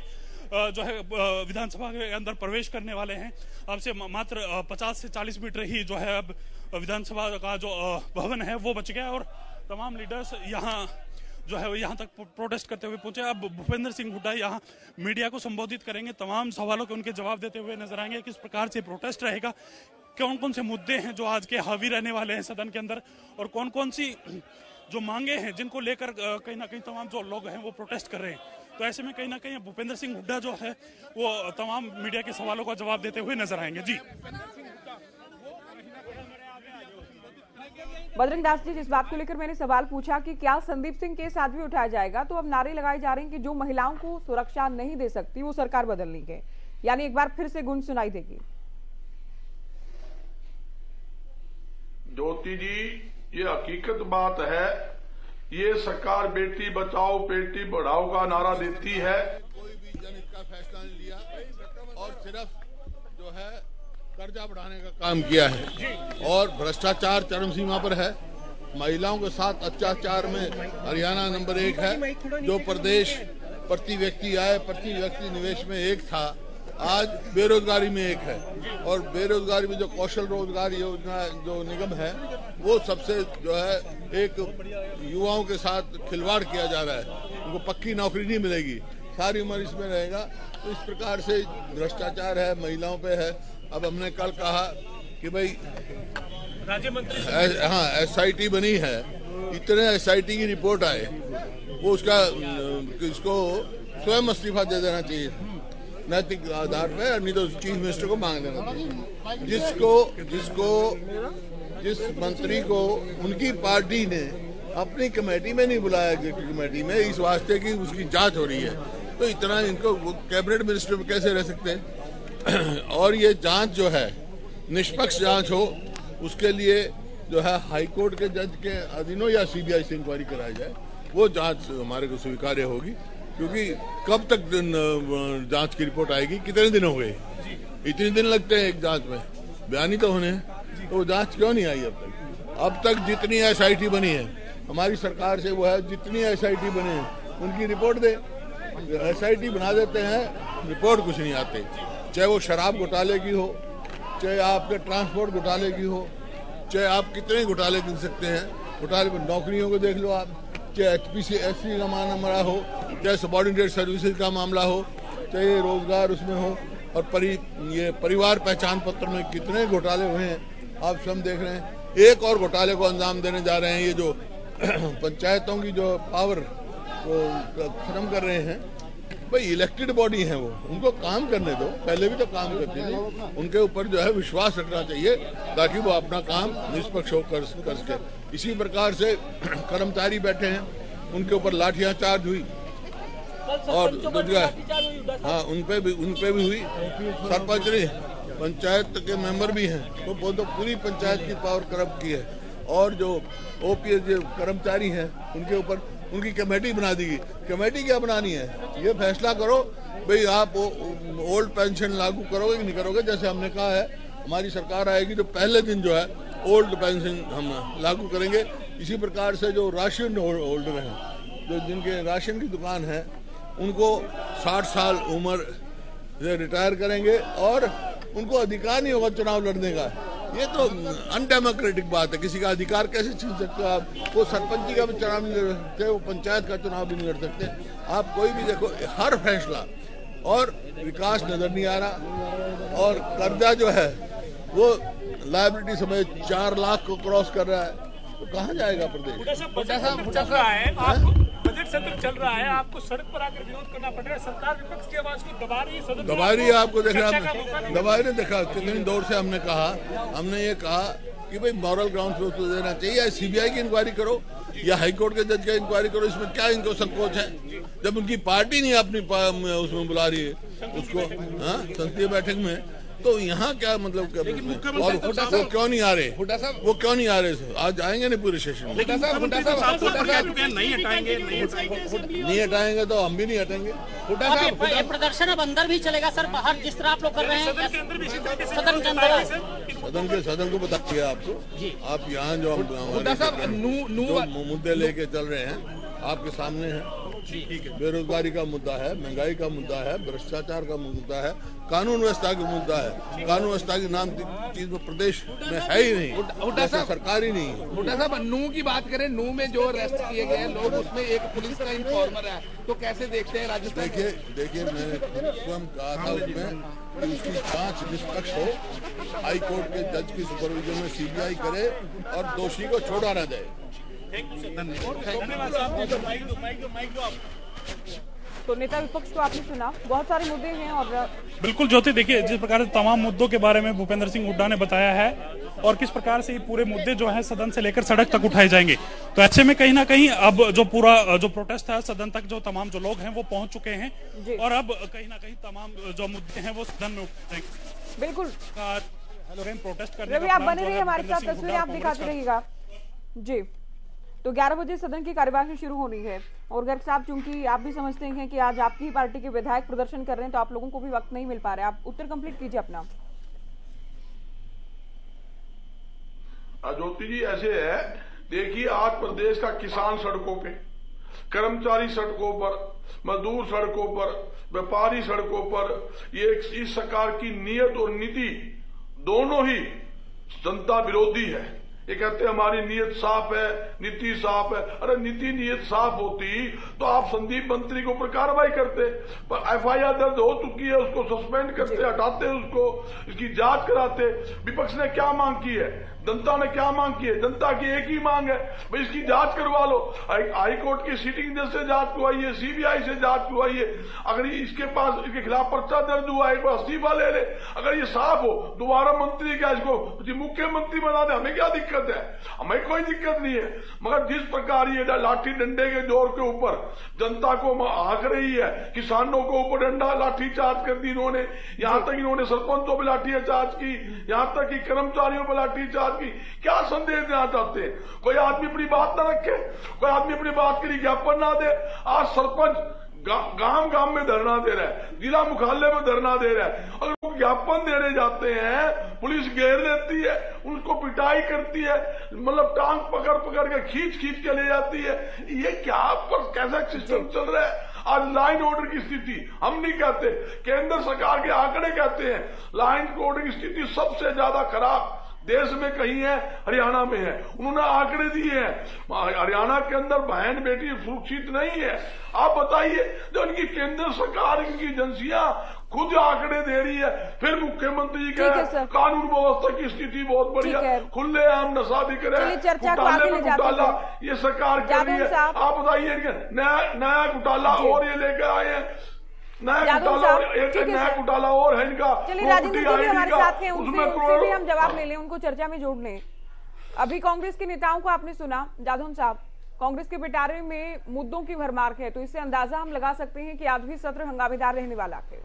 जो है विधानसभा के अंदर प्रवेश करने वाले हैं। अब से मात्र 50 से 40 मीटर ही जो है अब विधानसभा का जो भवन है वो बच गया और तमाम लीडर्स यहाँ जो है यहाँ तक प्रोटेस्ट करते हुए पहुंचे। अब भूपेंद्र सिंह हुड्डा यहाँ मीडिया को संबोधित करेंगे, तमाम सवालों के उनके जवाब देते हुए नजर आएंगे। किस प्रकार से प्रोटेस्ट रहेगा, कौन कौन से मुद्दे हैं जो आज के हावी रहने वाले हैं सदन के अंदर, और कौन कौन सी जो मांगे हैं जिनको लेकर कहीं ना कहीं तमाम जो लोग हैं वो प्रोटेस्ट कर रहे हैं। तो ऐसे में कहीं ना कहीं भूपेंद्र सिंह हुड्डा जो है वो तमाम मीडिया के सवालों का जवाब देते हुए नजर आएंगे। जी बजरंग दास जी, जिस बात को लेकर मैंने सवाल पूछा कि क्या संदीप सिंह केस आज भी उठाया जाएगा, तो अब नारे लगाए जा रहे हैं कि जो महिलाओं को सुरक्षा नहीं दे सकती वो सरकार बदलनी है, यानी एक बार फिर से गुंज सुनाई देगी। ज्योति जी, ये हकीकत बात है, ये सरकार बेटी बचाओ बेटी बढ़ाओ का नारा देती है। कोई भी जनहित का फैसला नहीं लिया और सिर्फ जो है कर्जा बढ़ाने का काम किया है और भ्रष्टाचार चरम सीमा पर है। महिलाओं के साथ अत्याचार में हरियाणा नंबर 1 है। जो प्रदेश प्रति व्यक्ति आय प्रति व्यक्ति निवेश में 1 था, आज बेरोजगारी में 1 है। और बेरोजगारी में जो कौशल रोजगार योजना जो निगम है वो सबसे जो है एक युवाओं के साथ खिलवाड़ किया जा रहा है। उनको पक्की नौकरी नहीं मिलेगी, सारी उम्र इसमें रहेगा। तो इस प्रकार से भ्रष्टाचार है, महिलाओं पे है। अब हमने कल कहा कि भाई राज्य मंत्री SIT बनी है, इतने SIT की रिपोर्ट आए, वो उसका इसको स्वयं इस्तीफा दे देना चाहिए नैतिक आधार पर, नहीं तो चीफ मिनिस्टर को मांग देना चाहिए। जिस मंत्री को उनकी पार्टी ने अपनी कमेटी में नहीं बुलाया, कमेटी में इस वास्ते की उसकी जांच हो रही है, तो इतना इनको कैबिनेट मिनिस्टर में कैसे रह सकते हैं। और ये जांच जो है निष्पक्ष जांच हो, उसके लिए जो है हाईकोर्ट के जज के अधीनों या CBI से इंक्वायरी कराई जाए, वो जांच हमारे को स्वीकार्य होगी। क्योंकि कब तक जांच की रिपोर्ट आएगी, कितने दिन हो गए, इतने दिन लगते हैं एक जांच में, बयानी तो होने, तो वो जांच क्यों नहीं आई अब तक जितनी SIT बनी है हमारी सरकार से, वो है जितनी SIT बने हैं उनकी रिपोर्ट दे। SIT बना देते हैं, रिपोर्ट कुछ नहीं आते, चाहे वो शराब घोटाले की हो, चाहे आपके ट्रांसपोर्ट घोटाले की हो, चाहे आप कितने घोटाले गिन सकते हैं। घोटाले में नौकरियों को देख लो आप, चाहे HPC का मामला हो, चाहे सबऑर्डिनेटेड सर्विसेज का मामला हो, चाहे रोजगार उसमें हो, और ये परिवार पहचान पत्र में कितने घोटाले हुए हैं आप सब देख रहे हैं। एक और घोटाले को अंजाम देने जा रहे हैं, ये जो पंचायतों की जो पावर को खत्म कर रहे हैं। भाई इलेक्टेड बॉडी है, वो उनको काम करने दो, पहले भी तो काम करती थी, उनके ऊपर जो है विश्वास रखना चाहिए ताकि वो अपना काम निष्पक्ष होकर कर सके। इसी प्रकार से कर्मचारी बैठे हैं, उनके ऊपर लाठियां चार्ज हुई और उन पे भी हुई। सरपंच नहीं, पंचायत के मेंबर भी हैं, तो वो तो पूरी पंचायत की पावर करप्ट की है। और जो OPS जो कर्मचारी हैं उनके ऊपर उनकी कमेटी बना दी गई। कमेटी क्या बनानी है, ये फैसला करो भाई आप ओल्ड पेंशन लागू करोगे कि नहीं करोगे। जैसे हमने कहा है हमारी सरकार आएगी तो पहले दिन जो है ओल्ड पेंशन हम लागू करेंगे। इसी प्रकार से जो राशन होल्डर हैं, जो जिनके राशन की दुकान है, उनको 60 साल उम्र से रिटायर करेंगे और उनको अधिकार नहीं होगा चुनाव लड़ने का। ये तो अनडेमोक्रेटिक बात है। किसी का अधिकार कैसे छीन सकते हो आप? वो सरपंची का भी चुनाव नहीं लड़ सकते, वो पंचायत का चुनाव भी नहीं लड़ सकते। आप कोई भी देखो, हर फैसला और विकास नजर नहीं आ रहा। और कर्जा जो है वो लायबिलिटी समेत 4 लाख को क्रॉस कर रहा है, तो कहाँ जाएगा प्रदेश? बजट सत्र चल रहा है, आपको सड़क पर आकर विरोध करना पड़ रहा है, सरकार विपक्ष की आवाज को दबा रही है, दबा रही है। आपको देख रहा है, दबाई ने देखा कितनी दौर से हमने ये कहा कि भाई मॉरल ग्राउंड पे देना चाहिए, या CBI की इंक्वायरी करो या हाईकोर्ट के जज का इंक्वायरी करो। इसमें क्या इनको संकोच है जब उनकी पार्टी नहीं अपनी उसमें बुला रही है उसको संसदीय बैठक में, तो यहाँ क्या मतलब और वो क्यों नहीं आ रहे? वो क्यों नहीं आ रहे? आज आएंगे नहीं पूरे सेशन में? नहीं हटाएंगे तो हम भी नहीं हटेंगे। प्रदर्शन अब अंदर भी चलेगा सर, बाहर जिस तरह आप लोग कर रहे हैं सदन के अंदर? सदन को बताइए आपको, आप यहाँ जो मुद्दे लेके चल रहे हैं आपके सामने हैं। बेरोजगारी का मुद्दा है, महंगाई का मुद्दा है, भ्रष्टाचार का मुद्दा है, कानून व्यवस्था का मुद्दा है। कानून व्यवस्था की नाम चीज प्रदेश में है ही नहीं, हुड्डा साहब सरकार ही नहीं है। हुड्डा साहब, नूह की बात करें, नूह में जो अरेस्ट किए गए लोग, उसमें एक पुलिस का इन्फॉर्मर है, तो कैसे देखते हैं राजस्थान? देखिए मैंने स्वयं कहा था उसमें कि उसकी जांच निष्पक्ष हो, हाई कोर्ट के जज की सुपरविजन में सीबीआई करे और दोषी को छोड़ा न जाए। तो नेता विपक्ष को आपने सुना, बहुत सारे मुद्दे हैं। और बिल्कुल ज्योति, देखिए जिस प्रकार से तमाम मुद्दों के बारे में भूपेंद्र सिंह हुड्डा ने बताया है और किस प्रकार से ये पूरे मुद्दे जो हैं सदन से लेकर सड़क तक उठाए जाएंगे, तो ऐसे में कहीं ना कहीं अब जो पूरा जो प्रोटेस्ट है सदन तक, जो तमाम जो लोग हैं वो पहुंच चुके हैं और अब कहीं ना कहीं तमाम जो मुद्दे हैं वो सदन में उठाएंगे। बिल्कुल प्रोटेस्ट करने रवि, आप बने रहिए हमारे साथ, तस्वीरें आप दिखाते रहिएगा जी। तो 11 बजे सदन की कार्यवाही शुरू होनी है और गर्ग साहब, चूंकि आप भी समझते हैं कि आज आपकी ही पार्टी के विधायक प्रदर्शन कर रहे हैं तो आप लोगों को भी वक्त नहीं मिल पा रहा है, आप उत्तर कंप्लीट कीजिए अपना। ज्योति जी, ऐसे है, देखिए आज प्रदेश का किसान सड़कों पे, कर्मचारी सड़कों पर, मजदूर सड़कों पर, व्यापारी सड़कों पर, ये इस सरकार की नीयत और नीति दोनों ही जनता विरोधी है। ये कहते हैं हमारी नीयत साफ है, नीति साफ है। अरे नीति नीयत साफ होती तो आप संदीप मंत्री के ऊपर कार्रवाई करते, पर एफआईआर दर्ज हो चुकी है, उसको सस्पेंड करते, हटाते उसको, इसकी जांच कराते। विपक्ष ने क्या मांग की है, जनता ने क्या मांग की है? जनता की एक ही मांग है, भाई इसकी जांच करवा लो। हाई कोर्ट की सिटिंग जज से जांच करवाइए, सीबीआई से जांच करवाइए। अगर इसके पास इसके खिलाफ पर्चा दर्ज हुआ है, एक बार इस्तीफा ले ले। अगर ये साफ हो, दोबारा मंत्री क्या इसको मुख्यमंत्री बना दे, हमें क्या दिक्कत है? हमें कोई दिक्कत नहीं है। मगर जिस प्रकार ये लाठी डंडे के जोर के ऊपर जनता को हाँक रही है, किसानों को ऊपर डंडा लाठी चार्ज कर दी इन्होंने, यहां तक इन्होंने सरपंचों पर लाठी चार्ज की, यहां तक कि कर्मचारियों पर लाठी चार्ज की। क्या संदेश देना चाहते हैं? कोई आदमी अपनी बात ना रखे, कोई आदमी अपनी बात के लिए ज्ञापन ना दे। आज सरपंच गांव गांव में धरना दे रहा है, जिला मुख्यालय में धरना दे रहा है। अगर वो ज्ञापन देने जाते हैं, पुलिस घेर लेती है, उनको पिटाई करती है, मतलब टांग पकड़ पकड़ के खींच खींच के ले जाती है। ये क्या पर कैसा सिस्टम चल रहा है? आज लाइन ऑर्डर की स्थिति हम नहीं कहते, केंद्र सरकार के आंकड़े कहते हैं लाइन ऑर्डर की स्थिति सबसे ज्यादा खराब देश में कहीं है, हरियाणा में है। उन्होंने आंकड़े दिए हैं, हरियाणा के अंदर बहन बेटी सुरक्षित नहीं है। आप बताइए, जो इनकी केंद्र सरकार, इनकी एजेंसियां खुद आंकड़े दे रही है, फिर मुख्यमंत्री जी का कानून व्यवस्था की स्थिति बहुत बढ़िया, खुलेआम नशा बिक रहा है, घोटाले में घोटाला ये सरकार कर रही है। आप बताइए, नया घोटाला और ये लेकर आए हैं, नया घोटाला और है इनका। चलिए राजेंद्र जी भी हमारे साथ हैं, उनसे भी हम जवाब ले लें, उनको चर्चा में जोड़ लें। अभी कांग्रेस के नेताओं को आपने सुना, जाधव साहब, कांग्रेस के पिटारे में मुद्दों की भरमार है, तो इससे अंदाजा हम लगा सकते हैं कि आज भी सत्र हंगामेदार रहने वाला है।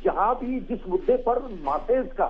जहां भी जिस मुद्दे पर मासेज का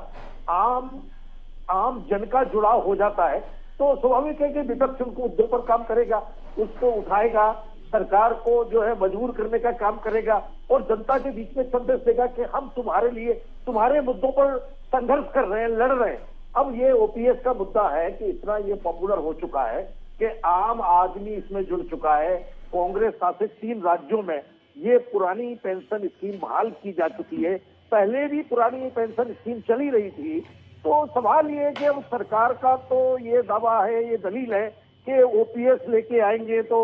आम जन का जुड़ाव हो जाता है, तो स्वाभाविक है कि विपक्ष उनको मुद्दों पर काम करेगा, उसको उठाएगा, सरकार को जो है मजबूर करने का काम करेगा और जनता के बीच में संदेश देगा कि हम तुम्हारे लिए, तुम्हारे मुद्दों पर संघर्ष कर रहे हैं, लड़ रहे हैं। अब ये ओपीएस का मुद्दा है कि इतना ये पॉपुलर हो चुका है कि आम आदमी इसमें जुड़ चुका है। कांग्रेस शासित 3 राज्यों में ये पुरानी पेंशन स्कीम बहाल की जा चुकी है, पहले भी पुरानी पेंशन स्कीम चली रही थी। तो सवाल ये है कि अब सरकार का तो ये दावा है, ये दलील है कि ओपीएस लेके आएंगे तो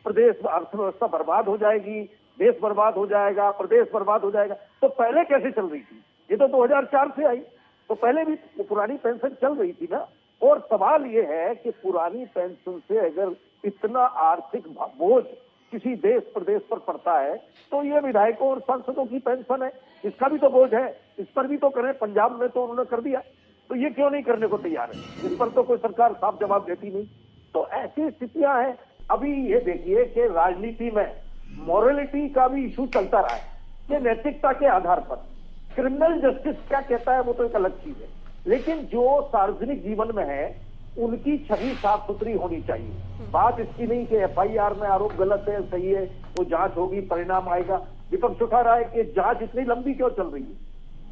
प्रदेश अर्थव्यवस्था बर्बाद हो जाएगी, देश बर्बाद हो जाएगा, प्रदेश बर्बाद हो जाएगा। तो पहले कैसे चल रही थी? ये तो 2004 से आई, तो पहले भी पुरानी पेंशन चल रही थी ना। और सवाल ये है कि पुरानी पेंशन से अगर इतना आर्थिक बोझ किसी देश प्रदेश पर पड़ता है, तो ये विधायकों और सांसदों की पेंशन है, इसका भी तो बोझ है, इस पर भी तो करें। पंजाब में तो उन्होंने कर दिया, तो ये क्यों नहीं करने को तैयार है? इस पर तो कोई सरकार साफ जवाब देती नहीं। तो ऐसी स्थितियां हैं। अभी ये देखिए कि राजनीति में मॉरलिटी का भी इशू चलता रहा है कि नैतिकता के आधार पर क्रिमिनल जस्टिस क्या कहता है वो तो एक अलग चीज है, लेकिन जो सार्वजनिक जीवन में है उनकी छवि साफ सुथरी होनी चाहिए। बात इसकी नहीं कि एफआईआर में आरोप गलत है, सही है, वो जांच होगी, परिणाम आएगा। विपक्ष उठा रहा है कि जांच इतनी लंबी क्यों चल रही है?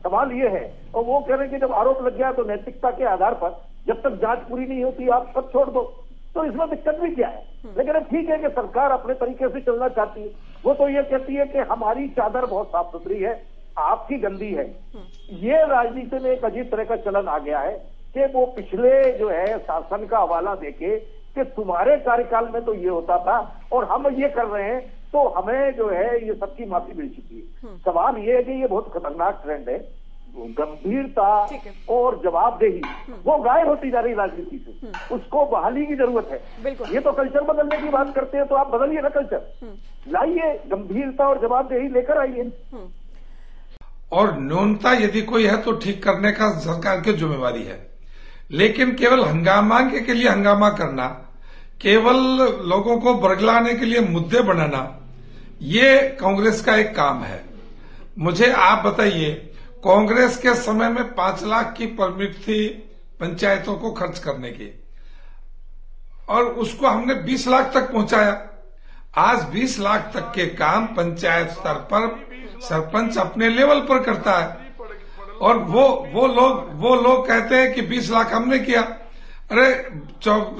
सवाल ये है, और वो कह रहे हैं कि जब आरोप लग गया तो नैतिकता के आधार पर जब तक जांच पूरी नहीं होती आप सब छोड़ दो, तो इसमें दिक्कत भी क्या है। लेकिन अब ठीक है कि सरकार अपने तरीके से चलना चाहती है। वो तो ये कहती है कि हमारी चादर बहुत साफ सुथरी है, आपकी गंदी है। ये राजनीति में एक अजीब तरह का चलन आ गया है कि वो पिछले जो है शासन का हवाला देके कि तुम्हारे कार्यकाल में तो ये होता था और हम ये कर रहे हैं तो हमें जो है ये सबकी माफी मिल चुकी है। सवाल ये है कि ये बहुत खतरनाक ट्रेंड है। गंभीरता और जवाबदेही वो गायब होती जा रही राजनीति से, उसको बहाली की जरूरत है। ये तो कल्चर बदलने की बात करते हैं, तो आप बदलिए ना कल्चर, लाइए गंभीरता और जवाबदेही लेकर आइए। और न्यूनता यदि कोई है तो ठीक करने का सरकार की जिम्मेवारी है, लेकिन केवल हंगामा के लिए हंगामा करना, केवल लोगों को बरगलाने के लिए मुद्दे बनाना, ये कांग्रेस का एक काम है। मुझे आप बताइए, कांग्रेस के समय में 5 लाख की परमिट थी पंचायतों को खर्च करने की, और उसको हमने 20 लाख तक पहुंचाया। आज 20 लाख तक के काम पंचायत स्तर पर सरपंच अपने लेवल पर करता है, और वो लोग कहते हैं कि 20 लाख हमने किया। अरे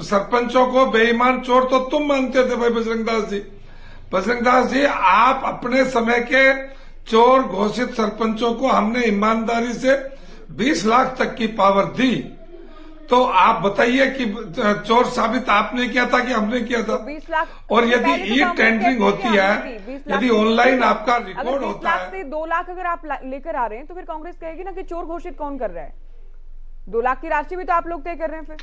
सरपंचों को बेईमान चोर तो तुम मानते थे भाई बजरंग दास जी, आप अपने समय के चोर घोषित सरपंचों को हमने ईमानदारी से 20 लाख तक की पावर दी, तो आप बताइए कि चोर साबित आपने किया था कि हमने किया था? 20 लाख और यदि ई टेंडरिंग होती है, यदि ऑनलाइन आपका रिकॉर्ड होता है, 2 लाख अगर आप लेकर आ रहे हैं तो फिर कांग्रेस कहेगी ना कि चोर घोषित कौन कर रहा है? 2 लाख की राशि भी तो आप लोग तय कर रहे हैं।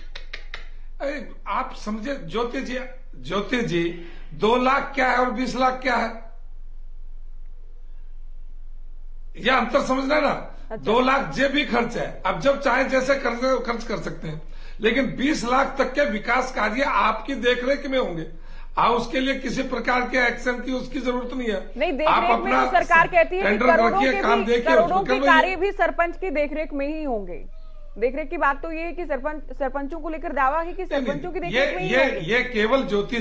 फिर आप समझे ज्योति जी 2 लाख क्या है और 20 लाख क्या है, यह अंतर समझना ना। अच्छा। 2 लाख जे भी खर्च है, अब जब चाहे जैसे खर्च कर सकते हैं, लेकिन 20 लाख तक के विकास कार्य आपकी देखरेख में होंगे। उसके लिए किसी प्रकार के एक्शन की उसकी जरूरत नहीं है। नहीं, देखरेख में तो सरकार कहती है करोड़ों के कार्य भी सरपंच की देखरेख में ही होंगे। देखरेख की बात तो ये है कि सरपंचों को लेकर दावा है कि सरपंचों की देखरेख में ही होंगे। ये केवल ज्योति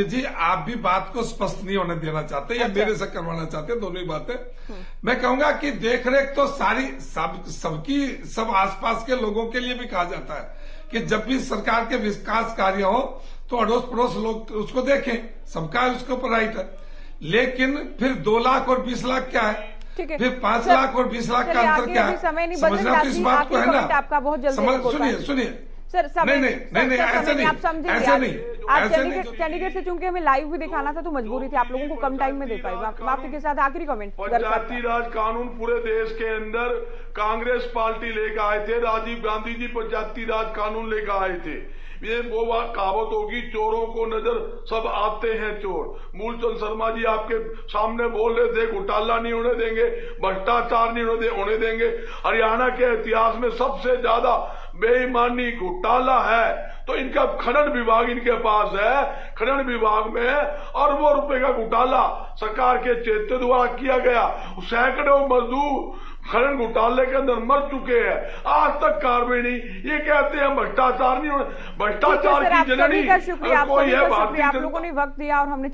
जी आप भी बात को स्पष्ट नहीं होने देना चाहते या मेरे से करवाना चाहते, दोनों ही बातें। मैं कहूंगा कि देखरेख तो सब आसपास के लोगों के लिए भी कहा जाता है कि जब भी सरकार के विकास कार्य हो तो अड़ोस पड़ोस लोग उसको देखें, सबका उसके ऊपर राइट है। लेकिन फिर 2 लाख और 20 लाख क्या है, फिर 5 लाख और 20 लाख का अंतर क्या है? समझना तो इस बात को है ना। आपका बहुत जल्दी सुनिए सर, नहीं ऐसा नहीं, आप समझेंगे। आप चंडीगढ़ से चूंकि हमें लाइव भी दिखाना था तो मजबूरी थी, आप लोगों को कम टाइम में दे पाई। माफी के साथ आखिरी कमेंट। पंचायती राज कानून पूरे देश के अंदर कांग्रेस पार्टी लेकर आए थे, राजीव गांधी जी पंचायती राज कानून लेकर आए थे। ये वो कहावत होगी, चोरों को नजर सब आते हैं चोर। मूलचंद शर्मा जी आपके सामने बोल रहे थे घोटाला नहीं होने देंगे, भ्रष्टाचार नहीं होने देंगे। हरियाणा के इतिहास में सबसे ज्यादा बेईमानी घोटाला है तो इनका खनन विभाग इनके पास है। खनन विभाग में अरबों रुपए का घोटाला सरकार के चेते द्वारा किया गया। सैकड़ों मजदूर खनन घोटाले के अंदर मर चुके हैं, आज तक कार्रवाई नहीं। ये कहते हैं भ्रष्टाचार नहीं होने, भ्रष्टाचार की जननी कोई है भारतीय। आप लोगों ने वक्त दिया और हमने